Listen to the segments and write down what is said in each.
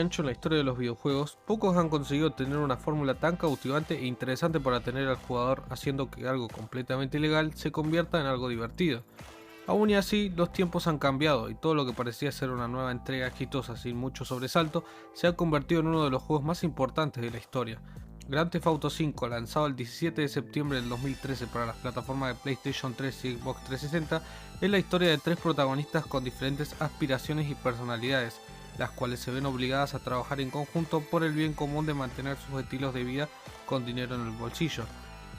ancho en la historia de los videojuegos, pocos han conseguido tener una fórmula tan cautivante e interesante para tener al jugador haciendo que algo completamente ilegal se convierta en algo divertido. Aún y así, los tiempos han cambiado y todo lo que parecía ser una nueva entrega exitosa sin mucho sobresalto se ha convertido en uno de los juegos más importantes de la historia. Grand Theft Auto V, lanzado el 17 de septiembre del 2013 para las plataformas de PlayStation 3 y Xbox 360, es la historia de tres protagonistas con diferentes aspiraciones y personalidades, las cuales se ven obligadas a trabajar en conjunto por el bien común de mantener sus estilos de vida con dinero en el bolsillo.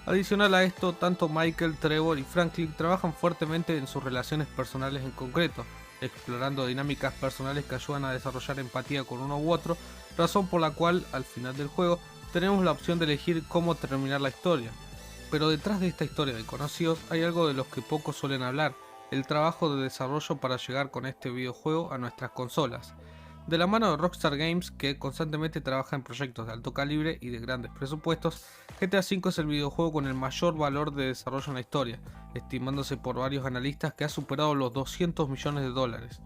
Adicional a esto, tanto Michael, Trevor y Franklin trabajan fuertemente en sus relaciones personales en concreto, explorando dinámicas personales que ayudan a desarrollar empatía con uno u otro, razón por la cual, al final del juego, tenemos la opción de elegir cómo terminar la historia. Pero detrás de esta historia de conocidos hay algo de los que pocos suelen hablar, el trabajo de desarrollo para llegar con este videojuego a nuestras consolas. De la mano de Rockstar Games, que constantemente trabaja en proyectos de alto calibre y de grandes presupuestos, GTA V es el videojuego con el mayor valor de desarrollo en la historia, estimándose por varios analistas que ha superado los 200 millones de dólares.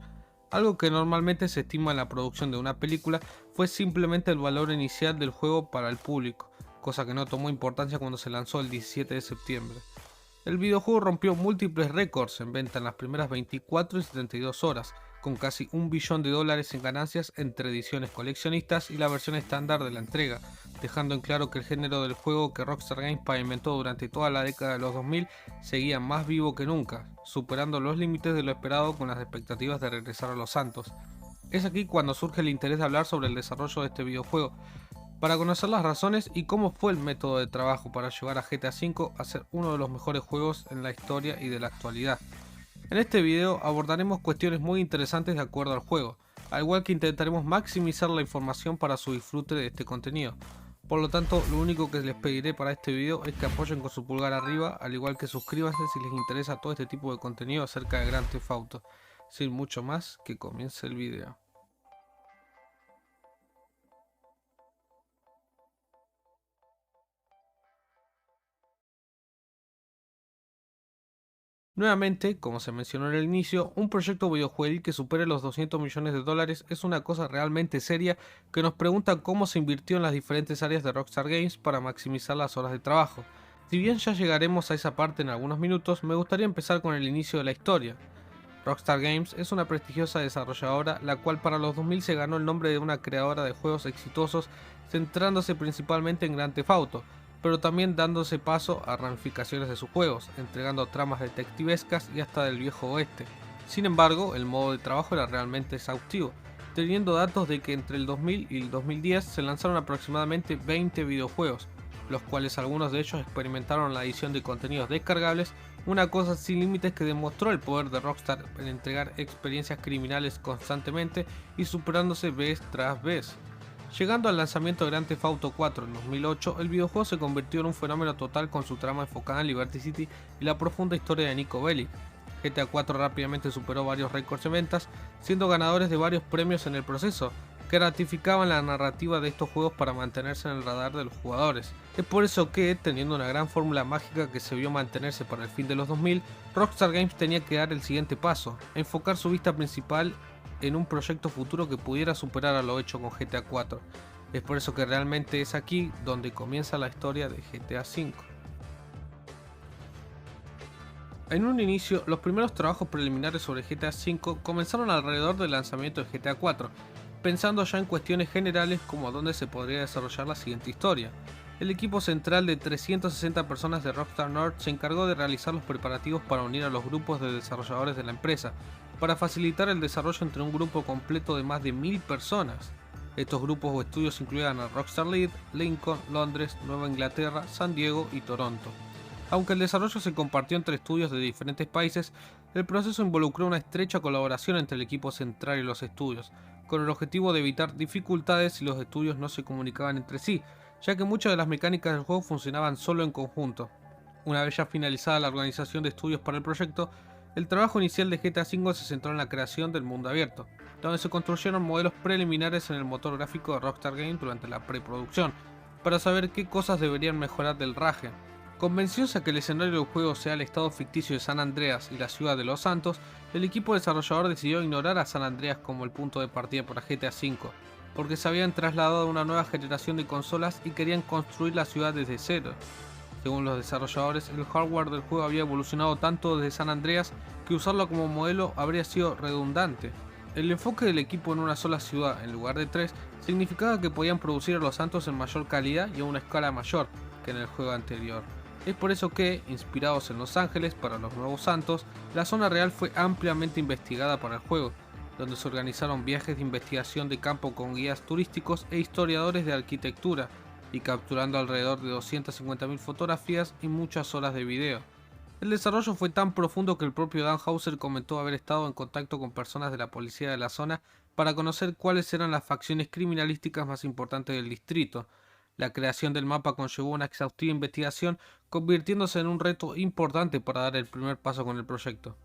Algo que normalmente se estima en la producción de una película fue simplemente el valor inicial del juego para el público, cosa que no tomó importancia cuando se lanzó el 17 de septiembre. El videojuego rompió múltiples récords en venta en las primeras 24 y 72 horas, con casi $1 billón en ganancias entre ediciones coleccionistas y la versión estándar de la entrega, dejando en claro que el género del juego que Rockstar Games pavimentó durante toda la década de los 2000 seguía más vivo que nunca, superando los límites de lo esperado con las expectativas de regresar a los santos. Es aquí cuando surge el interés de hablar sobre el desarrollo de este videojuego, para conocer las razones y cómo fue el método de trabajo para llevar a GTA V a ser uno de los mejores juegos en la historia y de la actualidad. En este video abordaremos cuestiones muy interesantes de acuerdo al juego, al igual que intentaremos maximizar la información para su disfrute de este contenido. Por lo tanto, lo único que les pediré para este video es que apoyen con su pulgar arriba, al igual que suscríbanse si les interesa todo este tipo de contenido acerca de Grand Theft Auto. Sin mucho más, que comience el video. Nuevamente, como se mencionó en el inicio, un proyecto videojueguil que supere los 200 millones de dólares es una cosa realmente seria que nos pregunta cómo se invirtió en las diferentes áreas de Rockstar Games para maximizar las horas de trabajo. Si bien ya llegaremos a esa parte en algunos minutos, me gustaría empezar con el inicio de la historia. Rockstar Games es una prestigiosa desarrolladora, la cual para los 2000 se ganó el nombre de una creadora de juegos exitosos, centrándose principalmente en Grand Theft Auto, pero también dándose paso a ramificaciones de sus juegos, entregando tramas detectivescas y hasta del viejo oeste. Sin embargo, el modo de trabajo era realmente exhaustivo, teniendo datos de que entre el 2000 y el 2010 se lanzaron aproximadamente 20 videojuegos, los cuales algunos de ellos experimentaron la adición de contenidos descargables, una cosa sin límites que demostró el poder de Rockstar en entregar experiencias criminales constantemente y superándose vez tras vez. Llegando al lanzamiento de Grand Theft Auto 4 en 2008, el videojuego se convirtió en un fenómeno total con su trama enfocada en Liberty City y la profunda historia de Niko Bellic. GTA 4 rápidamente superó varios récords de ventas, siendo ganadores de varios premios en el proceso, que ratificaban la narrativa de estos juegos para mantenerse en el radar de los jugadores. Es por eso que, teniendo una gran fórmula mágica que se vio mantenerse para el fin de los 2000, Rockstar Games tenía que dar el siguiente paso, enfocar su vista principal en un proyecto futuro que pudiera superar a lo hecho con GTA 4. Es por eso que realmente es aquí donde comienza la historia de GTA 5. En un inicio, los primeros trabajos preliminares sobre GTA 5 comenzaron alrededor del lanzamiento de GTA 4, pensando ya en cuestiones generales como a dónde se podría desarrollar la siguiente historia. El equipo central de 360 personas de Rockstar North se encargó de realizar los preparativos para unir a los grupos de desarrolladores de la empresa, para facilitar el desarrollo entre un grupo completo de más de 1000 personas. Estos grupos o estudios incluían a Rockstar Lead, Lincoln, Londres, Nueva Inglaterra, San Diego y Toronto. Aunque el desarrollo se compartió entre estudios de diferentes países, el proceso involucró una estrecha colaboración entre el equipo central y los estudios, con el objetivo de evitar dificultades si los estudios no se comunicaban entre sí, ya que muchas de las mecánicas del juego funcionaban solo en conjunto. Una vez ya finalizada la organización de estudios para el proyecto, el trabajo inicial de GTA V se centró en la creación del mundo abierto, donde se construyeron modelos preliminares en el motor gráfico de Rockstar Games durante la preproducción, para saber qué cosas deberían mejorar del Rage. Convencidos a que el escenario del juego sea el estado ficticio de San Andreas y la ciudad de Los Santos, el equipo desarrollador decidió ignorar a San Andreas como el punto de partida para GTA V. porque se habían trasladado a una nueva generación de consolas y querían construir la ciudad desde cero. Según los desarrolladores, el hardware del juego había evolucionado tanto desde San Andreas que usarlo como modelo habría sido redundante. El enfoque del equipo en una sola ciudad en lugar de tres significaba que podían producir a los Santos en mayor calidad y a una escala mayor que en el juego anterior. Es por eso que, inspirados en Los Ángeles para los nuevos Santos, la zona real fue ampliamente investigada para el juego, donde se organizaron viajes de investigación de campo con guías turísticos e historiadores de arquitectura, y capturando alrededor de 250.000 fotografías y muchas horas de video. El desarrollo fue tan profundo que el propio Dan Houser comentó haber estado en contacto con personas de la policía de la zona para conocer cuáles eran las facciones criminalísticas más importantes del distrito. La creación del mapa conllevó una exhaustiva investigación, convirtiéndose en un reto importante para dar el primer paso con el proyecto.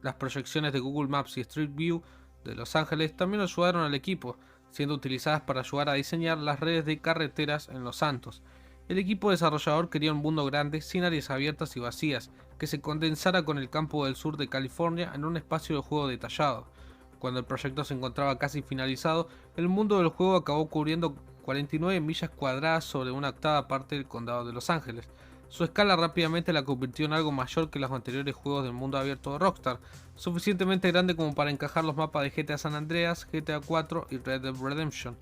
Las proyecciones de Google Maps y Street View de Los Ángeles también ayudaron al equipo, siendo utilizadas para ayudar a diseñar las redes de carreteras en Los Santos. El equipo desarrollador quería un mundo grande, sin áreas abiertas y vacías, que se condensara con el campo del sur de California en un espacio de juego detallado. Cuando el proyecto se encontraba casi finalizado, el mundo del juego acabó cubriendo 49 millas cuadradas sobre una octava parte del condado de Los Ángeles. Su escala rápidamente la convirtió en algo mayor que los anteriores juegos del mundo abierto de Rockstar, suficientemente grande como para encajar los mapas de GTA San Andreas, GTA 4 y Red Dead Redemption.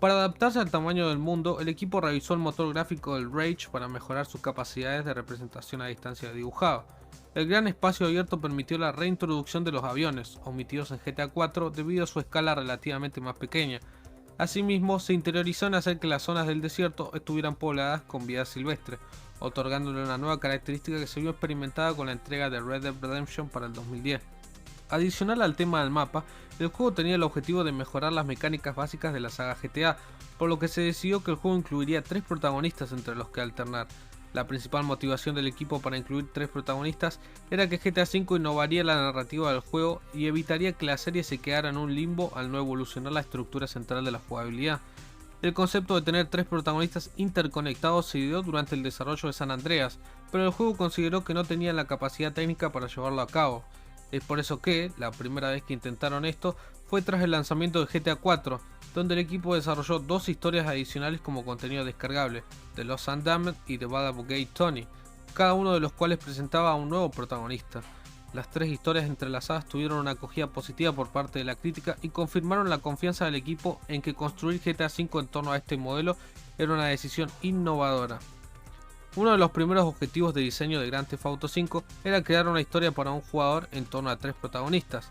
Para adaptarse al tamaño del mundo, el equipo revisó el motor gráfico del Rage para mejorar sus capacidades de representación a distancia de dibujado. El gran espacio abierto permitió la reintroducción de los aviones, omitidos en GTA 4 debido a su escala relativamente más pequeña. Asimismo, se interiorizó en hacer que las zonas del desierto estuvieran pobladas con vida silvestre, otorgándole una nueva característica que se vio experimentada con la entrega de Red Dead Redemption para el 2010. Adicional al tema del mapa, el juego tenía el objetivo de mejorar las mecánicas básicas de la saga GTA, por lo que se decidió que el juego incluiría 3 protagonistas entre los que alternar. La principal motivación del equipo para incluir 3 protagonistas era que GTA V innovaría la narrativa del juego y evitaría que la serie se quedara en un limbo al no evolucionar la estructura central de la jugabilidad. El concepto de tener 3 protagonistas interconectados se dio durante el desarrollo de San Andreas, pero el juego consideró que no tenía la capacidad técnica para llevarlo a cabo. Es por eso que, la primera vez que intentaron esto fue tras el lanzamiento de GTA 4, donde el equipo desarrolló 2 historias adicionales como contenido descargable, The Lost and Damned y The Bad Advocate Tony, cada uno de los cuales presentaba a un nuevo protagonista. Las 3 historias entrelazadas tuvieron una acogida positiva por parte de la crítica y confirmaron la confianza del equipo en que construir GTA V en torno a este modelo era una decisión innovadora. Uno de los primeros objetivos de diseño de Grand Theft Auto V era crear una historia para un jugador en torno a 3 protagonistas.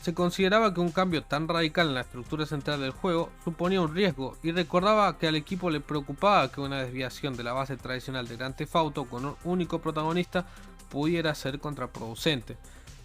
Se consideraba que un cambio tan radical en la estructura central del juego suponía un riesgo, y recordaba que al equipo le preocupaba que una desviación de la base tradicional de Grand Theft Auto con un único protagonista pudiera ser contraproducente.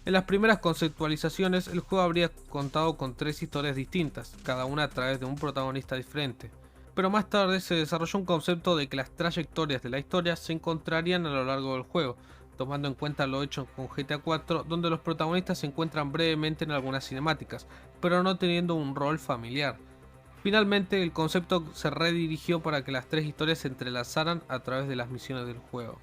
En las primeras conceptualizaciones, el juego habría contado con 3 historias distintas, cada una a través de un protagonista diferente. Pero más tarde se desarrolló un concepto de que las trayectorias de la historia se encontrarían a lo largo del juego, tomando en cuenta lo hecho con GTA 4, donde los protagonistas se encuentran brevemente en algunas cinemáticas, pero no teniendo un rol familiar. Finalmente, el concepto se redirigió para que las 3 historias se entrelazaran a través de las misiones del juego.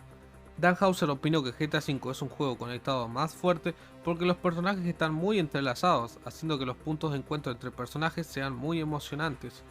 Dan Houser opinó que GTA V es un juego conectado más fuerte porque los personajes están muy entrelazados, haciendo que los puntos de encuentro entre personajes sean muy emocionantes.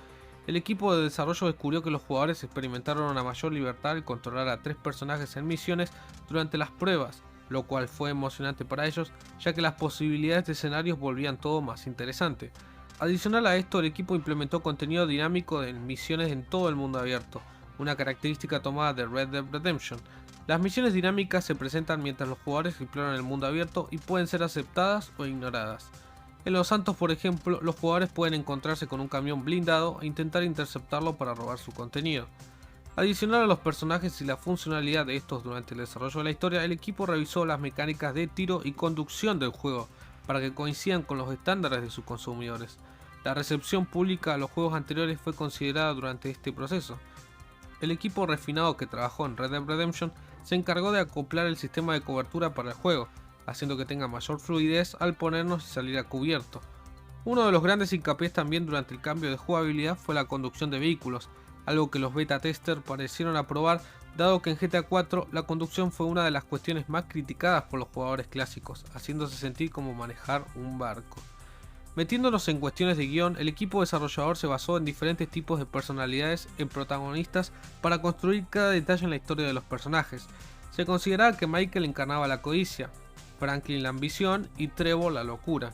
El equipo de desarrollo descubrió que los jugadores experimentaron una mayor libertad al controlar a 3 personajes en misiones durante las pruebas, lo cual fue emocionante para ellos, ya que las posibilidades de escenarios volvían todo más interesante. Adicional a esto, el equipo implementó contenido dinámico de misiones en todo el mundo abierto, una característica tomada de Red Dead Redemption. Las misiones dinámicas se presentan mientras los jugadores exploran el mundo abierto y pueden ser aceptadas o ignoradas. En Los Santos, por ejemplo, los jugadores pueden encontrarse con un camión blindado e intentar interceptarlo para robar su contenido. Adicional a los personajes y la funcionalidad de estos durante el desarrollo de la historia, el equipo revisó las mecánicas de tiro y conducción del juego para que coincidan con los estándares de sus consumidores. La recepción pública a los juegos anteriores fue considerada durante este proceso. El equipo refinado que trabajó en Red Dead Redemption se encargó de acoplar el sistema de cobertura para el juego, haciendo que tenga mayor fluidez al ponernos y salir a cubierto. Uno de los grandes hincapiés también durante el cambio de jugabilidad fue la conducción de vehículos, algo que los beta testers parecieron aprobar, dado que en GTA 4 la conducción fue una de las cuestiones más criticadas por los jugadores clásicos, haciéndose sentir como manejar un barco. Metiéndonos en cuestiones de guión, el equipo desarrollador se basó en diferentes tipos de personalidades en protagonistas para construir cada detalle en la historia de los personajes. Se consideraba que Michael encarnaba la codicia, Franklin la ambición y Trevor la locura.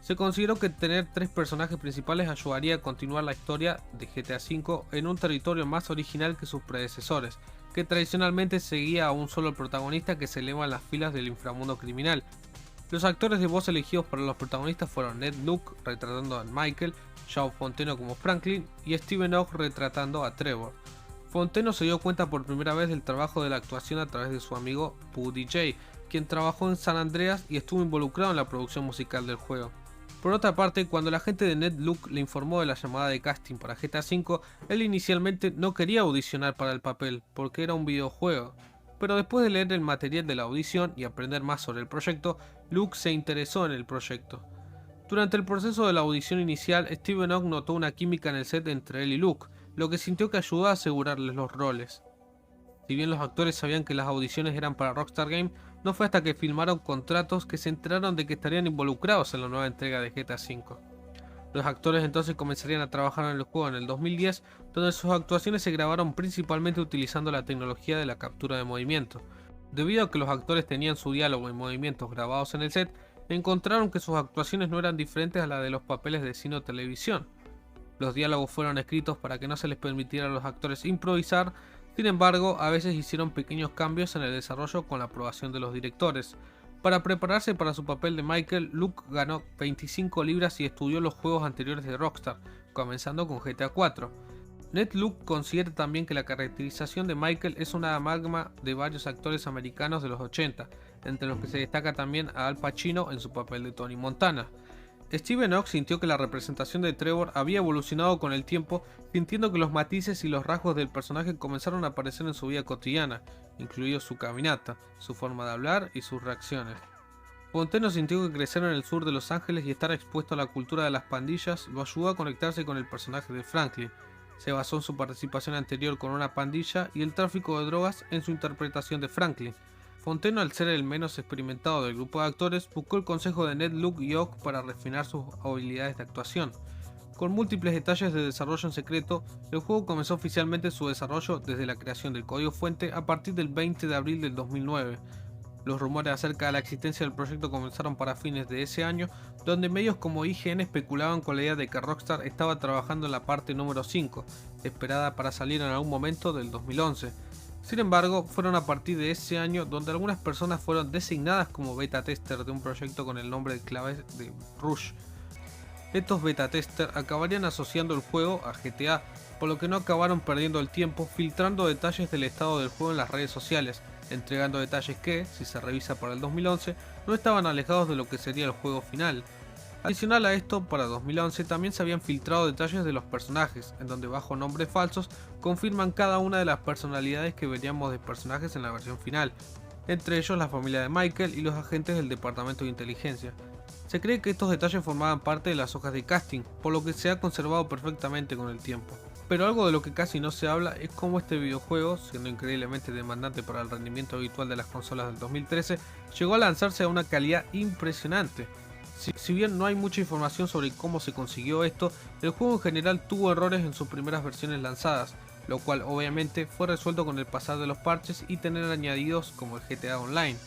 Se consideró que tener 3 personajes principales ayudaría a continuar la historia de GTA V en un territorio más original que sus predecesores, que tradicionalmente seguía a un solo protagonista que se eleva en las filas del inframundo criminal. Los actores de voz elegidos para los protagonistas fueron Ned Luke retratando a Michael, Joe Fonteno como Franklin y Steven Ogg retratando a Trevor. Fonteno se dio cuenta por primera vez del trabajo de la actuación a través de su amigo Buddy J, quien trabajó en San Andreas y estuvo involucrado en la producción musical del juego. Por otra parte, cuando la gente de Ned Luke le informó de la llamada de casting para GTA V, él inicialmente no quería audicionar para el papel, porque era un videojuego. Pero después de leer el material de la audición y aprender más sobre el proyecto, Luke se interesó en el proyecto. Durante el proceso de la audición inicial, Steven Ogg notó una química en el set entre él y Luke, lo que sintió que ayudó a asegurarles los roles. Si bien los actores sabían que las audiciones eran para Rockstar Games, no fue hasta que filmaron contratos que se enteraron de que estarían involucrados en la nueva entrega de GTA V. Los actores entonces comenzarían a trabajar en el juego en el 2010, donde sus actuaciones se grabaron principalmente utilizando la tecnología de la captura de movimiento. Debido a que los actores tenían su diálogo y movimientos grabados en el set, encontraron que sus actuaciones no eran diferentes a las de los papeles de cine o televisión. Los diálogos fueron escritos para que no se les permitiera a los actores improvisar, sin embargo, a veces hicieron pequeños cambios en el desarrollo con la aprobación de los directores. Para prepararse para su papel de Michael, Luke ganó 25 libras y estudió los juegos anteriores de Rockstar, comenzando con GTA 4. Ned Luke considera también que la caracterización de Michael es una amalgama de varios actores americanos de los 80, entre los que se destaca también a Al Pacino en su papel de Tony Montana. Steven Ogg sintió que la representación de Trevor había evolucionado con el tiempo, sintiendo que los matices y los rasgos del personaje comenzaron a aparecer en su vida cotidiana, incluido su caminata, su forma de hablar y sus reacciones. Fonteno sintió que crecer en el sur de Los Ángeles y estar expuesto a la cultura de las pandillas lo ayudó a conectarse con el personaje de Franklin. Se basó en su participación anterior con una pandilla y el tráfico de drogas en su interpretación de Franklin. Fonteno, al ser el menos experimentado del grupo de actores, buscó el consejo de Ned Luke y Ogg para refinar sus habilidades de actuación. Con múltiples detalles de desarrollo en secreto, el juego comenzó oficialmente su desarrollo desde la creación del código fuente a partir del 20 de abril del 2009. Los rumores acerca de la existencia del proyecto comenzaron para fines de ese año, donde medios como IGN especulaban con la idea de que Rockstar estaba trabajando en la parte número 5, esperada para salir en algún momento del 2011. Sin embargo, fueron a partir de ese año donde algunas personas fueron designadas como beta tester de un proyecto con el nombre clave de Rush. Estos beta tester acabarían asociando el juego a GTA, por lo que no acabaron perdiendo el tiempo filtrando detalles del estado del juego en las redes sociales, entregando detalles que, si se revisa para el 2011, no estaban alejados de lo que sería el juego final. Adicional a esto, para 2011 también se habían filtrado detalles de los personajes, en donde bajo nombres falsos confirman cada una de las personalidades que veríamos de personajes en la versión final, entre ellos la familia de Michael y los agentes del departamento de inteligencia. Se cree que estos detalles formaban parte de las hojas de casting, por lo que se ha conservado perfectamente con el tiempo. Pero algo de lo que casi no se habla es cómo este videojuego, siendo increíblemente demandante para el rendimiento habitual de las consolas del 2013, llegó a lanzarse a una calidad impresionante. Si bien no hay mucha información sobre cómo se consiguió esto, el juego en general tuvo errores en sus primeras versiones lanzadas, lo cual obviamente fue resuelto con el pasar de los parches y tener añadidos como el GTA Online.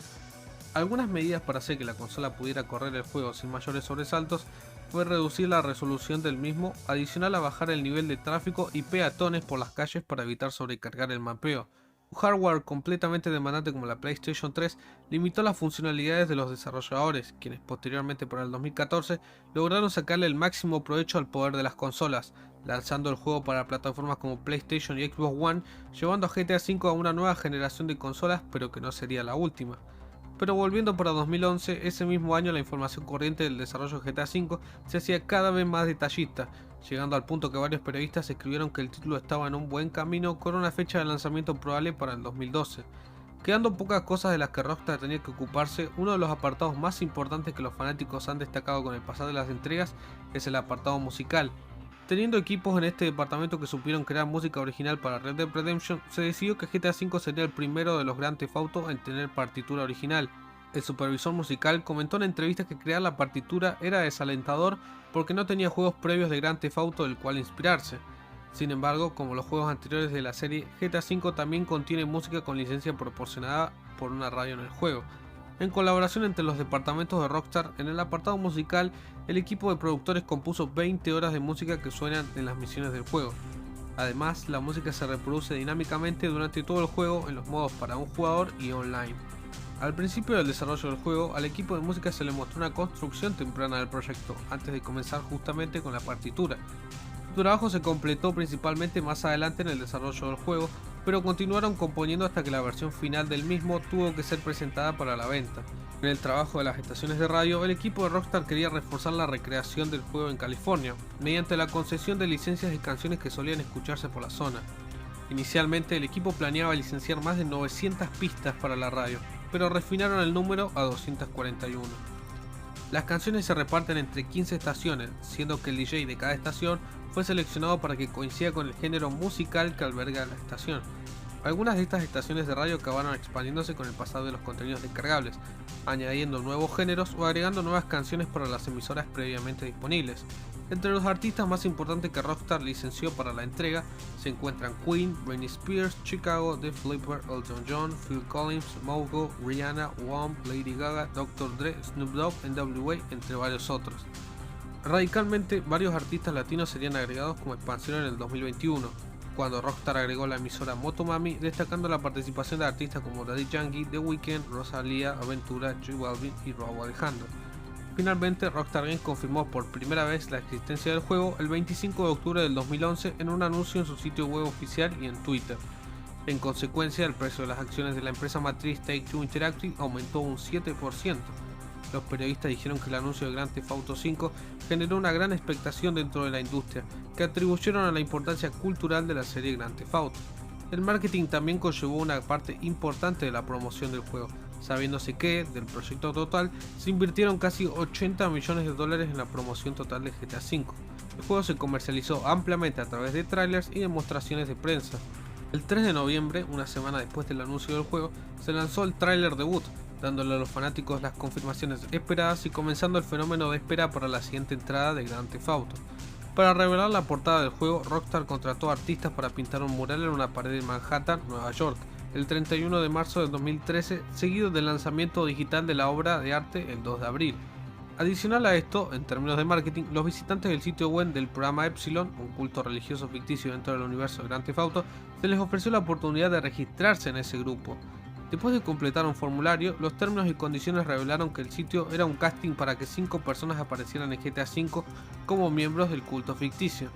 Algunas medidas para hacer que la consola pudiera correr el juego sin mayores sobresaltos fue reducir la resolución del mismo, adicional a bajar el nivel de tráfico y peatones por las calles para evitar sobrecargar el mapeo. Un hardware completamente demandante como la PlayStation 3 limitó las funcionalidades de los desarrolladores, quienes posteriormente para el 2014 lograron sacarle el máximo provecho al poder de las consolas, lanzando el juego para plataformas como PlayStation y Xbox One, llevando a GTA V a una nueva generación de consolas, pero que no sería la última. Pero volviendo para 2011, ese mismo año la información corriente del desarrollo de GTA V se hacía cada vez más detallista, llegando al punto que varios periodistas escribieron que el título estaba en un buen camino con una fecha de lanzamiento probable para el 2012. Quedando pocas cosas de las que Rockstar tenía que ocuparse, uno de los apartados más importantes que los fanáticos han destacado con el pasar de las entregas es el apartado musical. Teniendo equipos en este departamento que supieron crear música original para Red Dead Redemption, se decidió que GTA V sería el primero de los Grand Theft Auto en tener partitura original. El supervisor musical comentó en entrevistas que crear la partitura era desalentador porque no tenía juegos previos de Grand Theft Auto del cual inspirarse. Sin embargo, como los juegos anteriores de la serie, GTA V también contiene música con licencia proporcionada por una radio en el juego. En colaboración entre los departamentos de Rockstar, en el apartado musical, el equipo de productores compuso 20 horas de música que suenan en las misiones del juego. Además, la música se reproduce dinámicamente durante todo el juego en los modos para un jugador y online. Al principio del desarrollo del juego, al equipo de música se le mostró una construcción temprana del proyecto, antes de comenzar justamente con la partitura. Su trabajo se completó principalmente más adelante en el desarrollo del juego, pero continuaron componiendo hasta que la versión final del mismo tuvo que ser presentada para la venta. En el trabajo de las estaciones de radio, el equipo de Rockstar quería reforzar la recreación del juego en California, mediante la concesión de licencias de canciones que solían escucharse por la zona. Inicialmente, el equipo planeaba licenciar más de 900 pistas para la radio, pero refinaron el número a 241. Las canciones se reparten entre 15 estaciones, siendo que el DJ de cada estación fue seleccionado para que coincida con el género musical que alberga la estación. Algunas de estas estaciones de radio acabaron expandiéndose con el pasado de los contenidos descargables, añadiendo nuevos géneros o agregando nuevas canciones para las emisoras previamente disponibles. Entre los artistas más importantes que Rockstar licenció para la entrega se encuentran Queen, Britney Spears, Chicago, The Flipper, Elton John, Phil Collins, Mogo, Rihanna, Wham, Lady Gaga, Dr. Dre, Snoop Dogg, NWA, entre varios otros. Radicalmente, varios artistas latinos serían agregados como expansión en el 2021, cuando Rockstar agregó la emisora Motomami, destacando la participación de artistas como Daddy Yankee, The Weeknd, Rosalía, Aventura, J Balvin y Rauw Alejandro. Finalmente, Rockstar Games confirmó por primera vez la existencia del juego el 25 de octubre del 2011 en un anuncio en su sitio web oficial y en Twitter. En consecuencia, el precio de las acciones de la empresa matriz Take-Two Interactive aumentó un 7%. Los periodistas dijeron que el anuncio de Grand Theft Auto V generó una gran expectación dentro de la industria, que atribuyeron a la importancia cultural de la serie Grand Theft Auto. El marketing también conllevó una parte importante de la promoción del juego, sabiéndose que, del proyecto total, se invirtieron casi 80 millones de dólares en la promoción total de GTA V. El juego se comercializó ampliamente a través de trailers y demostraciones de prensa. El 3 de noviembre, una semana después del anuncio del juego, se lanzó el tráiler debut, dándole a los fanáticos las confirmaciones esperadas y comenzando el fenómeno de espera para la siguiente entrada de Grand Theft Auto. Para revelar la portada del juego, Rockstar contrató a artistas para pintar un mural en una pared de Manhattan, Nueva York, el 31 de marzo de 2013, seguido del lanzamiento digital de la obra de arte el 2 de abril. Adicional a esto, en términos de marketing, los visitantes del sitio web del programa Epsilon, un culto religioso ficticio dentro del universo de Grand Theft Auto, se les ofreció la oportunidad de registrarse en ese grupo. Después de completar un formulario, los términos y condiciones revelaron que el sitio era un casting para que 5 personas aparecieran en GTA V como miembros del culto ficticio.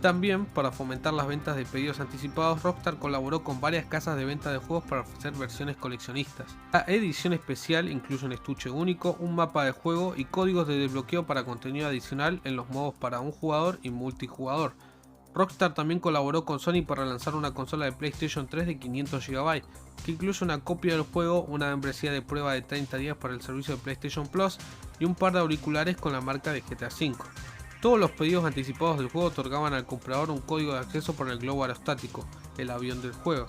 También, para fomentar las ventas de pedidos anticipados, Rockstar colaboró con varias casas de venta de juegos para ofrecer versiones coleccionistas. La edición especial incluye un estuche único, un mapa de juego y códigos de desbloqueo para contenido adicional en los modos para un jugador y multijugador. Rockstar también colaboró con Sony para lanzar una consola de PlayStation 3 de 500 GB, que incluye una copia del juego, una membresía de prueba de 30 días para el servicio de PlayStation Plus y un par de auriculares con la marca de GTA V. Todos los pedidos anticipados del juego otorgaban al comprador un código de acceso para el globo aerostático, el avión del juego.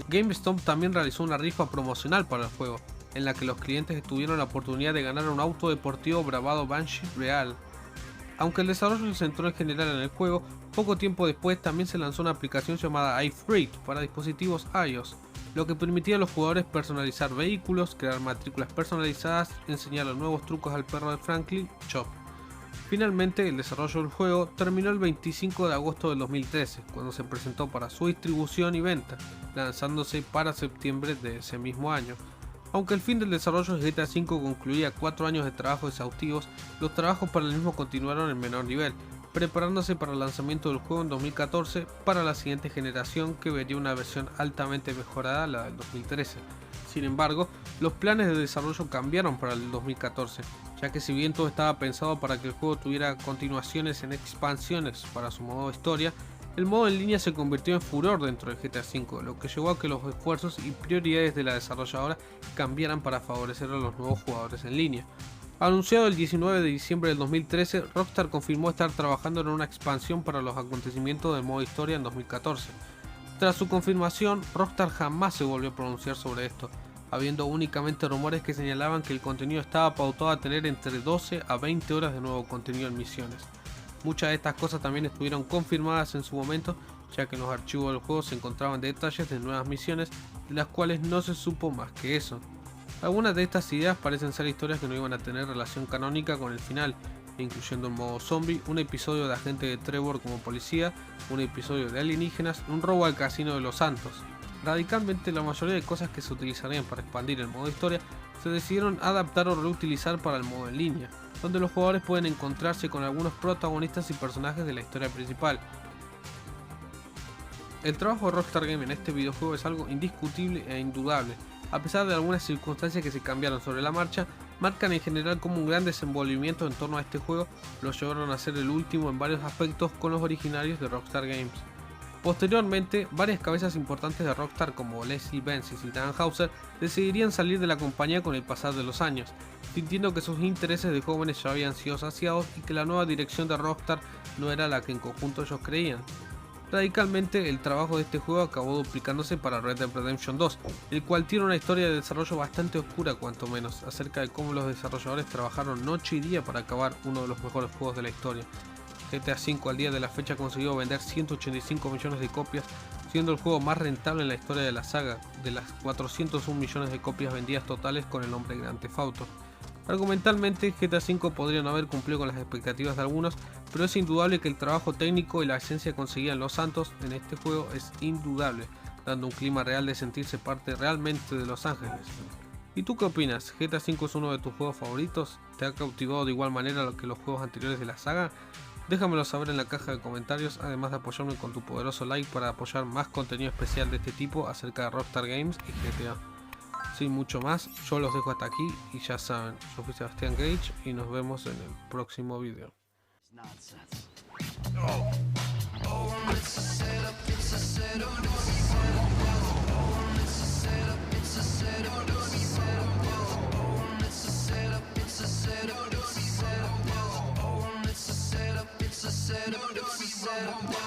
GameStop también realizó una rifa promocional para el juego, en la que los clientes tuvieron la oportunidad de ganar un auto deportivo Bravado Banshee real. Aunque el desarrollo se centró en general en el juego, poco tiempo después también se lanzó una aplicación llamada iFreight para dispositivos iOS, lo que permitía a los jugadores personalizar vehículos, crear matrículas personalizadas, enseñar los nuevos trucos al perro de Franklin, Chop. Finalmente, el desarrollo del juego terminó el 25 de agosto del 2013, cuando se presentó para su distribución y venta, lanzándose para septiembre de ese mismo año. Aunque el fin del desarrollo de GTA V concluía 4 años de trabajo exhaustivos, los trabajos para el mismo continuaron en menor nivel, preparándose para el lanzamiento del juego en 2014 para la siguiente generación, que vería una versión altamente mejorada, la del 2013. Sin embargo, los planes de desarrollo cambiaron para el 2014, ya que si bien todo estaba pensado para que el juego tuviera continuaciones en expansiones para su modo historia, el modo en línea se convirtió en furor dentro de GTA V, lo que llevó a que los esfuerzos y prioridades de la desarrolladora cambiaran para favorecer a los nuevos jugadores en línea. Anunciado el 19 de diciembre del 2013, Rockstar confirmó estar trabajando en una expansión para los acontecimientos del modo historia en 2014. Tras su confirmación, Rockstar jamás se volvió a pronunciar sobre esto, habiendo únicamente rumores que señalaban que el contenido estaba pautado a tener entre 12 a 20 horas de nuevo contenido en misiones. Muchas de estas cosas también estuvieron confirmadas en su momento, ya que en los archivos del juego se encontraban detalles de nuevas misiones, de las cuales no se supo más que eso. Algunas de estas ideas parecen ser historias que no iban a tener relación canónica con el final, incluyendo un modo zombie, un episodio de agente de Trevor como policía, un episodio de alienígenas, un robo al casino de los Santos. Radicalmente, la mayoría de cosas que se utilizarían para expandir el modo historia se decidieron adaptar o reutilizar para el modo en línea, donde los jugadores pueden encontrarse con algunos protagonistas y personajes de la historia principal. El trabajo de Rockstar Games en este videojuego es algo indiscutible e indudable. A pesar de algunas circunstancias que se cambiaron sobre la marcha, marcan en general como un gran desenvolvimiento en torno a este juego lo llevaron a ser el último en varios aspectos con los originarios de Rockstar Games. Posteriormente, varias cabezas importantes de Rockstar como Leslie Benzies y Dan Houser decidirían salir de la compañía con el pasar de los años, sintiendo que sus intereses de jóvenes ya habían sido saciados y que la nueva dirección de Rockstar no era la que en conjunto ellos creían. Radicalmente, el trabajo de este juego acabó duplicándose para Red Dead Redemption 2, el cual tiene una historia de desarrollo bastante oscura cuanto menos, acerca de cómo los desarrolladores trabajaron noche y día para acabar uno de los mejores juegos de la historia. GTA V al día de la fecha consiguió vender 185 millones de copias, siendo el juego más rentable en la historia de la saga, de las 401 millones de copias vendidas totales con el nombre Grand Theft Auto. Argumentalmente, GTA V podría no haber cumplido con las expectativas de algunos, pero es indudable que el trabajo técnico y la esencia conseguida en Los Santos en este juego es indudable, dando un clima real de sentirse parte realmente de Los Ángeles. ¿Y tú qué opinas? ¿GTA V es uno de tus juegos favoritos? ¿Te ha cautivado de igual manera que los juegos anteriores de la saga? Déjamelo saber en la caja de comentarios, además de apoyarme con tu poderoso like para apoyar más contenido especial de este tipo acerca de Rockstar Games y GTA. Sin mucho más, yo los dejo hasta aquí y ya saben, yo fui Sebastián Gage y nos vemos en el próximo video. It's a setup.